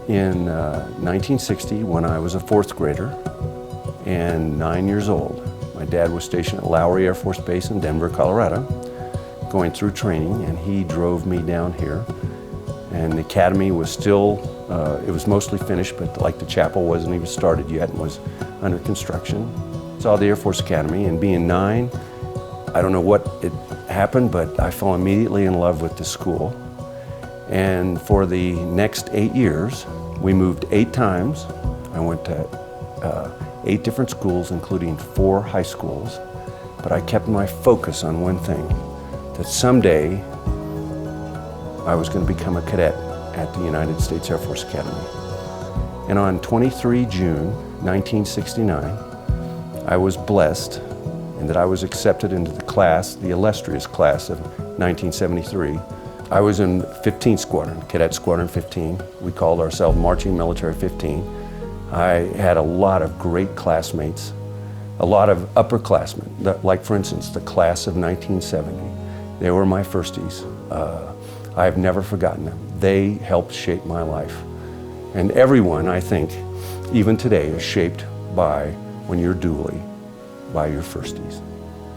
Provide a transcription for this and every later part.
in 1960 when I was a fourth grader and 9 years old. My dad was stationed at Lowry Air Force Base in Denver, Colorado, going through training, and he drove me down here. And the academy was still, it was mostly finished, but like the chapel wasn't even started yet and was under construction. Saw the Air Force Academy, and being 9, I don't know what it happened, but I fell immediately in love with the school. And for the next 8 years, we moved 8 times. I went to 8 different schools, including 4 high schools. But I kept my focus on one thing, that someday I was going to become a cadet at the United States Air Force Academy. And on 23 June 1969, I was blessed in that I was accepted into the class, the illustrious class of 1973. I was in 15th Squadron, Cadet Squadron 15. We called ourselves Marching Military 15. I had a lot of great classmates, a lot of upperclassmen, like for instance, the class of 1970. They were my firsties. I have never forgotten them. They helped shape my life. And everyone, I think, even today, is shaped by, when you're dually, by your firsties.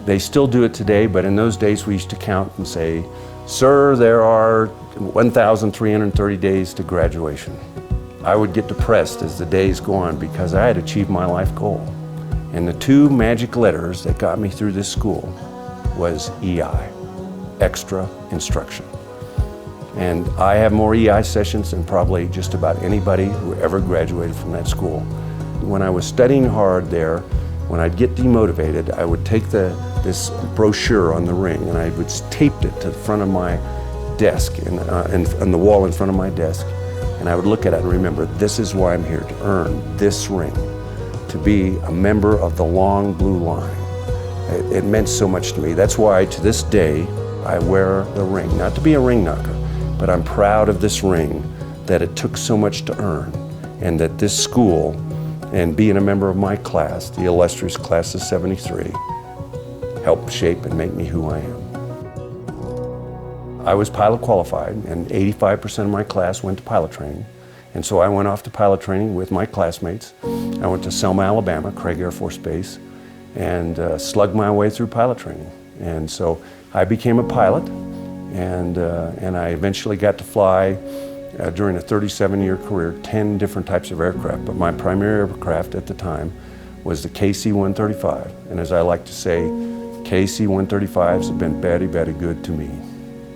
They still do it today, but in those days we used to count and say, "Sir, there are 1,330 days to graduation." I would get depressed as the days go on because I had achieved my life goal. And the 2 magic letters that got me through this school was EI, extra instruction. And I have more EI sessions than probably just about anybody who ever graduated from that school. When I was studying hard there, when I'd get demotivated, I would take this brochure on the ring and I would tape it to the front of my desk and on the wall in front of my desk. And I would look at it and remember, this is why I'm here, to earn this ring, to be a member of the long blue line. It meant so much to me. That's why to this day, I wear the ring, not to be a ring knocker, but I'm proud of this ring, that it took so much to earn, and that this school, and being a member of my class, the illustrious class of 73, helped shape and make me who I am. I was pilot qualified, and 85% of my class went to pilot training. And so I went off to pilot training with my classmates. I went to Selma, Alabama, Craig Air Force Base, and slugged my way through pilot training. And so I became a pilot, and I eventually got to fly during a 37-year career, 10 different types of aircraft. But my primary aircraft at the time was the KC-135. And as I like to say, KC-135s have been very, very good to me.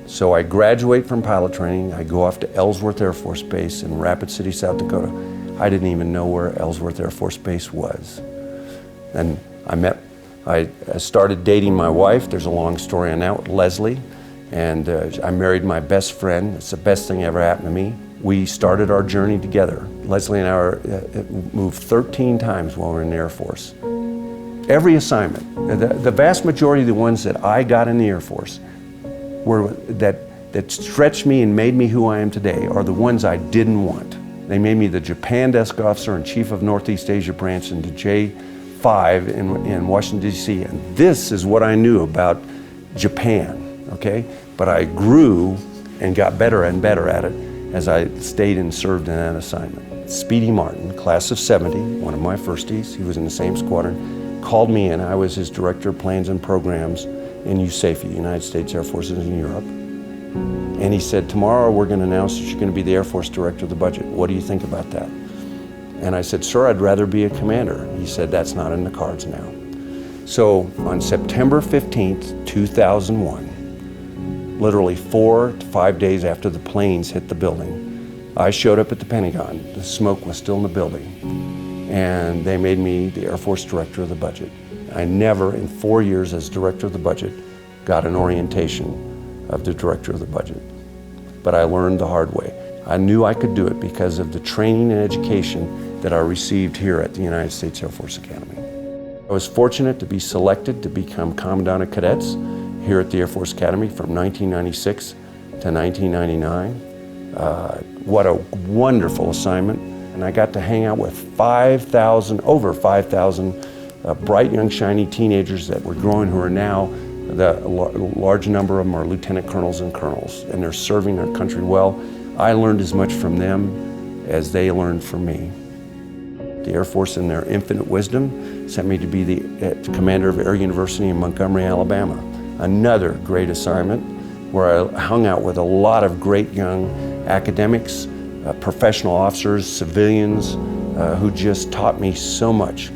So I graduate from pilot training, I go off to Ellsworth Air Force Base in Rapid City, South Dakota. I didn't even know where Ellsworth Air Force Base was. And I started dating my wife. There's a long story on that with Leslie. And I married my best friend. It's the best thing ever happened to me. We started our journey together. Leslie and I moved 13 times while we were in the Air Force. Every assignment, the vast majority of the ones that I got in the Air Force were that stretched me and made me who I am today are the ones I didn't want. They made me the Japan Desk Officer and Chief of Northeast Asia Branch in the J5 in Washington, D.C. And this is what I knew about Japan, okay? But I grew and got better and better at it as I stayed and served in that assignment. Speedy Martin, class of 70, one of my firsties, he was in the same squadron, called me in. I was his Director of Plans and Programs in USAFE, United States Air Forces in Europe. And he said, tomorrow we're going to announce that you're going to be the Air Force Director of the budget. What do you think about that? And I said, sir, I'd rather be a commander. He said, that's not in the cards now. So on September 15th, 2001, literally 4 to 5 days after the planes hit the building, I showed up at the Pentagon. The smoke was still in the building. And they made me the Air Force Director of the budget. I never, in 4 years as Director of the budget, got an orientation of the Director of the budget. But I learned the hard way. I knew I could do it because of the training and education that I received here at the United States Air Force Academy. I was fortunate to be selected to become Commandant of Cadets here at the Air Force Academy from 1996 to 1999. What a wonderful assignment. And I got to hang out with over 5,000 bright, young, shiny teenagers that were growing, who are now, a large number of them are lieutenant colonels and colonels, and they're serving their country well. I learned as much from them as they learned from me. The Air Force, in their infinite wisdom, sent me to be the commander of Air University in Montgomery, Alabama. Another great assignment where I hung out with a lot of great young academics, professional officers, civilians, who just taught me so much.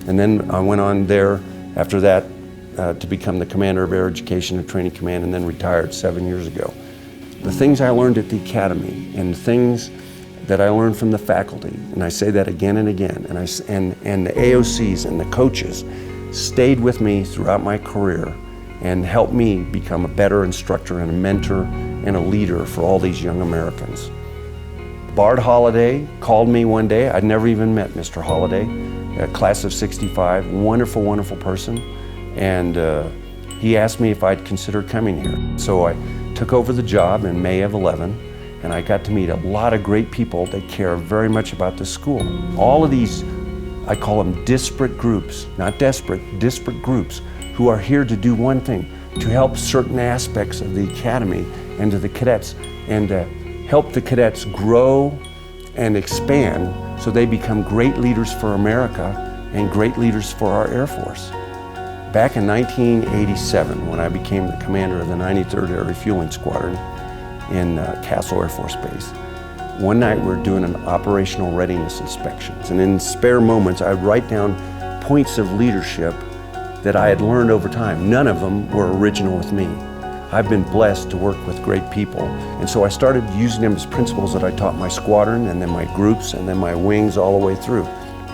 And then I went on there after that to become the commander of Air Education and Training Command, and then retired 7 years ago. The things I learned at the academy and the things that I learned from the faculty, and I say that again and again, and the AOCs and the coaches stayed with me throughout my career and helped me become a better instructor and a mentor and a leader for all these young Americans. Bard Holliday called me one day. I'd never even met Mr. Holliday, a class of '65, wonderful, wonderful person. And he asked me if I'd consider coming here. So I took over the job in May of '11, and I got to meet a lot of great people that care very much about the school. All of these, I call them disparate groups, not desperate, disparate groups, who are here to do one thing, to help certain aspects of the academy and to the cadets, and help the cadets grow and expand so they become great leaders for America and great leaders for our Air Force. Back in 1987, when I became the commander of the 93rd Air Refueling Squadron in Castle Air Force Base, one night we were doing an operational readiness inspections, and in spare moments I'd write down points of leadership that I had learned over time. None of them were original with me. I've been blessed to work with great people, and so I started using them as principles that I taught my squadron and then my groups and then my wings all the way through.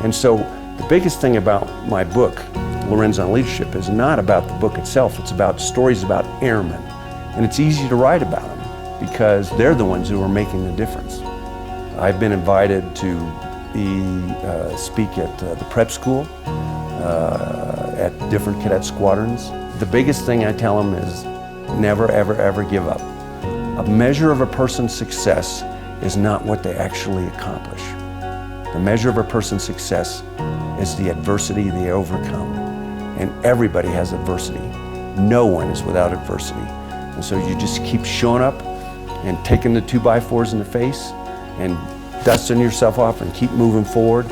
And so the biggest thing about my book, Lorenz on Leadership, is not about the book itself. It's about stories about airmen, and it's easy to write about them because they're the ones who are making the difference. I've been invited to speak at the prep school, at different cadet squadrons. The biggest thing I tell them is never, ever, ever give up. A measure of a person's success is not what they actually accomplish. The measure of a person's success is the adversity they overcome. And everybody has adversity. No one is without adversity. And so you just keep showing up and taking the 2x4s in the face and dusting yourself off and keep moving forward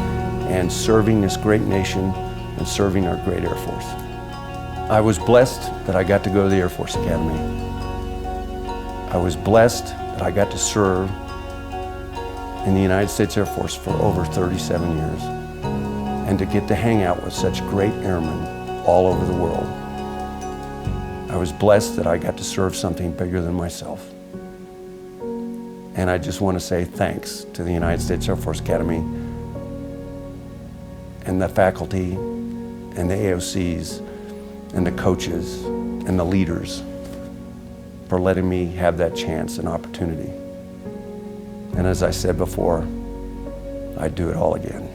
and serving this great nation and serving our great Air Force. I was blessed that I got to go to the Air Force Academy. I was blessed that I got to serve in the United States Air Force for over 37 years and to get to hang out with such great airmen all over the world. I was blessed that I got to serve something bigger than myself. And I just want to say thanks to the United States Air Force Academy and the faculty and the AOCs and the coaches and the leaders for letting me have that chance and opportunity. And as I said before, I'd do it all again.